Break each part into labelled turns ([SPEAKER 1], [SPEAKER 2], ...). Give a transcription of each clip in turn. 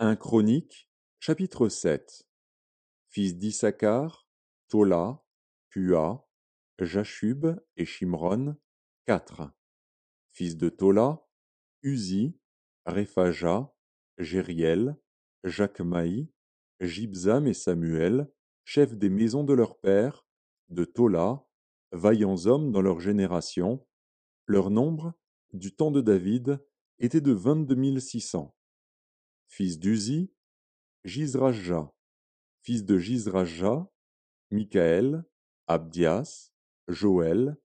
[SPEAKER 1] 1 Chroniques, chapitre 7. Fils d'Issachar, Tola, Pua, Jashub et Shimron, 4. Fils de Tola, Uzi, Réphaja, Jériel, Jachmaï, Jibzam et Samuel, chefs des maisons de leur père, de Tola, vaillants hommes dans leur génération. Leur nombre, du temps de David, était de 22 600. Fils d'Uzi, Jizraja. Fils de Jizraja, Michaël, Abdias, Joël,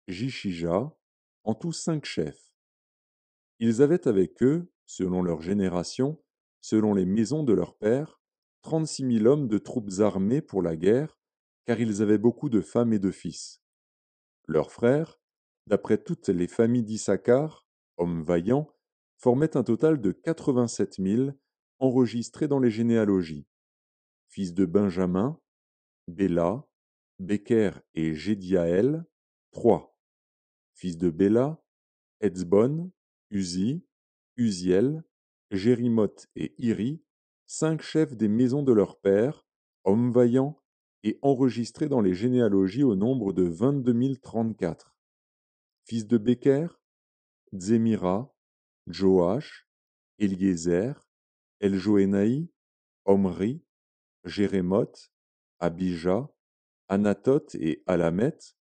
[SPEAKER 1] Jishija, en tout 5 chefs. Ils avaient avec eux, selon leur génération, selon les maisons de leurs pères, 36 000 hommes de troupes armées pour la guerre, car ils avaient beaucoup de femmes et de fils. Leurs frères, d'après toutes les familles d'Issachar, hommes vaillants, formaient un total de 87 000, enregistrés dans les généalogies. Fils de Benjamin, Béla, Beker et Jédiaël, 3. Fils de Béla, Etzbon, Uzi, Uziel, Jérimoth et Iri, 5 chefs des maisons de leurs pères, hommes vaillants, et enregistrés dans les généalogies au nombre de 22 034. Fils de Beker, Dzémira, Joash, Eliezer, Eljoénaï, Omri, Jérémoth, Abijah, Anathoth et Alameth,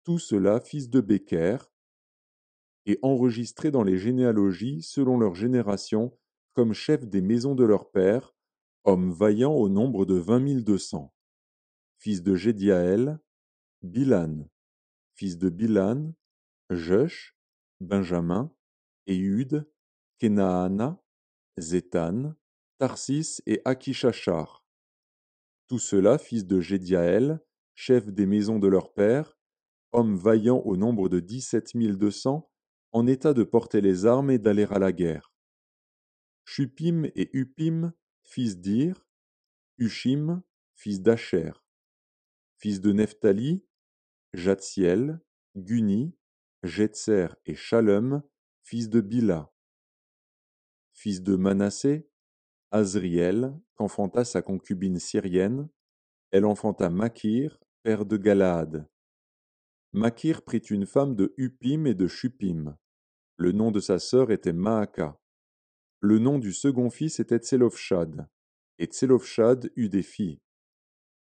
[SPEAKER 1] tout cela fils de Beker, et enregistrés dans les généalogies selon leur génération comme chefs des maisons de leurs pères, hommes vaillants au nombre de 20 200. Fils de Jédiaël, Bilan. Fils de Bilan, Jeush, Benjamin, Éhud, Kenaana, Zétan, Tarsis et Akishachar. Tout cela fils de Jédiaël, chefs des maisons de leurs pères, hommes vaillants au nombre de 17 200, en état de porter les armes et d'aller à la guerre. Shupim et Upim, fils d'Ir, Ushim, fils d'Asher. Fils de Nephtali, Jatsiel, Guni, Jetser et Shalem, fils de Bila. Fils de Manassé, Azriel, qu'enfanta sa concubine syrienne, elle enfanta Makir, père de Galaad. Makir prit une femme de Upim et de Shupim. Le nom de sa sœur était Maaka. Le nom du second fils était Tselofshad, et Tselofshad eut des filles.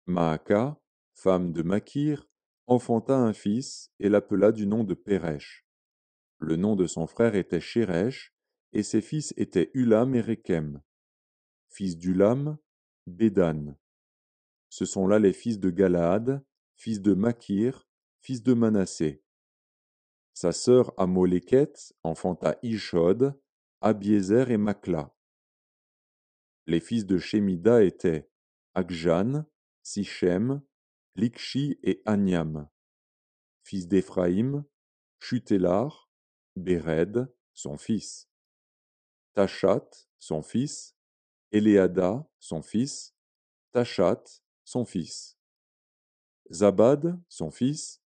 [SPEAKER 1] Maaka, femme de Makir, enfanta un fils et l'appela du nom de Péresh. Le nom de son frère était Sheresh, et ses fils étaient Ulam et Rekem. Fils d'Ulam, Bédan. Ce sont là les fils de Galaad, fils de Makir, fils de Manassé. Sa sœur Amoléket enfanta Ishod, Abiézer et Makla. Les fils de Shemida étaient Akjan, Sichem, Likshi et Aniam. Fils d'Éphraïm, Shuthelar, Béred, son fils. Tachat, son fils. Éléada, son fils. Tachat, son fils. Zabad, son fils.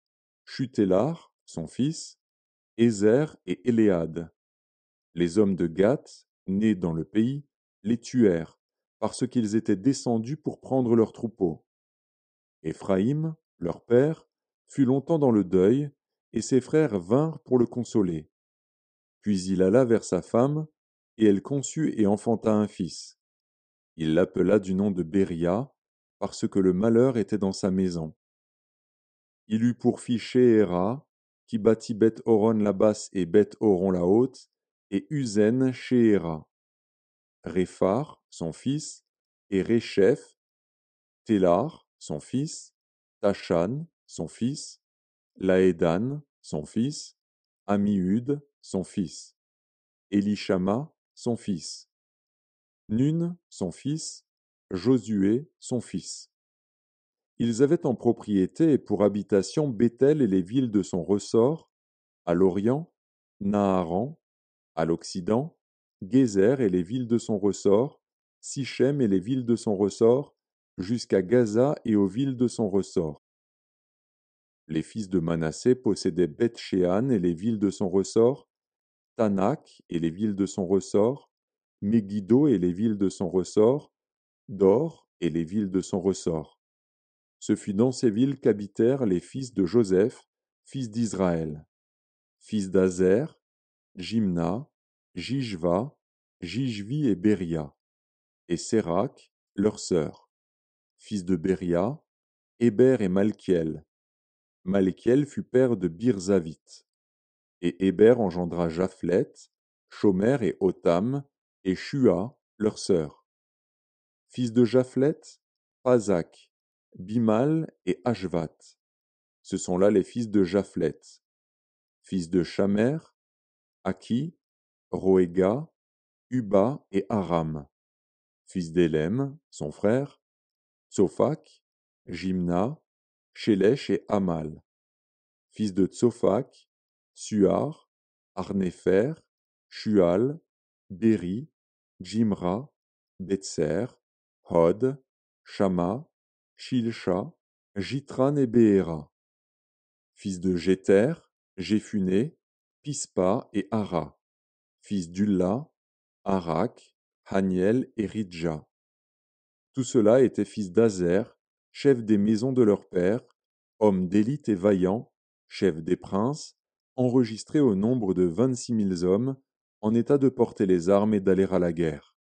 [SPEAKER 1] Shuthelar, son fils. Ézer et Éléade. Les hommes de Gath, nés dans le pays, les tuèrent, parce qu'ils étaient descendus pour prendre leurs troupeaux. Éphraïm, leur père, fut longtemps dans le deuil, et ses frères vinrent pour le consoler. Puis il alla vers sa femme, et elle conçut et enfanta un fils. Il l'appela du nom de Béria, parce que le malheur était dans sa maison. Il eut pour fille Shéhéra, qui bâtit Beth-Horon la basse et Beth-Horon la haute, et Uzen Shéhéra. Réphar, son fils, et Réchef, Télar, son fils, Tachan, son fils, Laédan, son fils, Amihud, son fils, Élishama, son fils, Nun, son fils, Josué, son fils. Ils avaient en propriété et pour habitation Béthel et les villes de son ressort, à l'orient, Naharan, à l'occident, Gézer et les villes de son ressort, Sichem et les villes de son ressort, jusqu'à Gaza et aux villes de son ressort. Les fils de Manassé possédaient Beth-Shean et les villes de son ressort, Tanak et les villes de son ressort, Megiddo et les villes de son ressort, Dor et les villes de son ressort. Ce fut dans ces villes qu'habitèrent les fils de Joseph, fils d'Israël, fils d'Azer, Jimna, Jishva, Jishvi et Beria, et Sérac, leur sœur, fils de Beria, Héber et Malkiel. Malkiel fut père de Birzavit, et Héber engendra Japhlet, Shomer et Otam, et Shua, leur sœur. Fils de Japhlet, Pazak, Bimal et Ashvat. Ce sont là les fils de Japhlet. Fils de Shamer, Aki, Roéga, Uba et Aram. Fils d'Élem, son frère, Tsophak, Jimna, Shélèche et Amal. Fils de Tsophak, Suar, Arnépher, Shual, Béri, Jimra, Betser, Hod, Shama, Shilsha, Jitran et Béhéra. Fils de Jéter, Jéphuné, Pispa et Ara. Fils d'Ulla, Arak, Haniel et Ridja. Tout cela était fils d'Azer, chef des maisons de leur père, homme d'élite et vaillant, chef des princes, enregistré au nombre de 26 000 hommes, en état de porter les armes et d'aller à la guerre.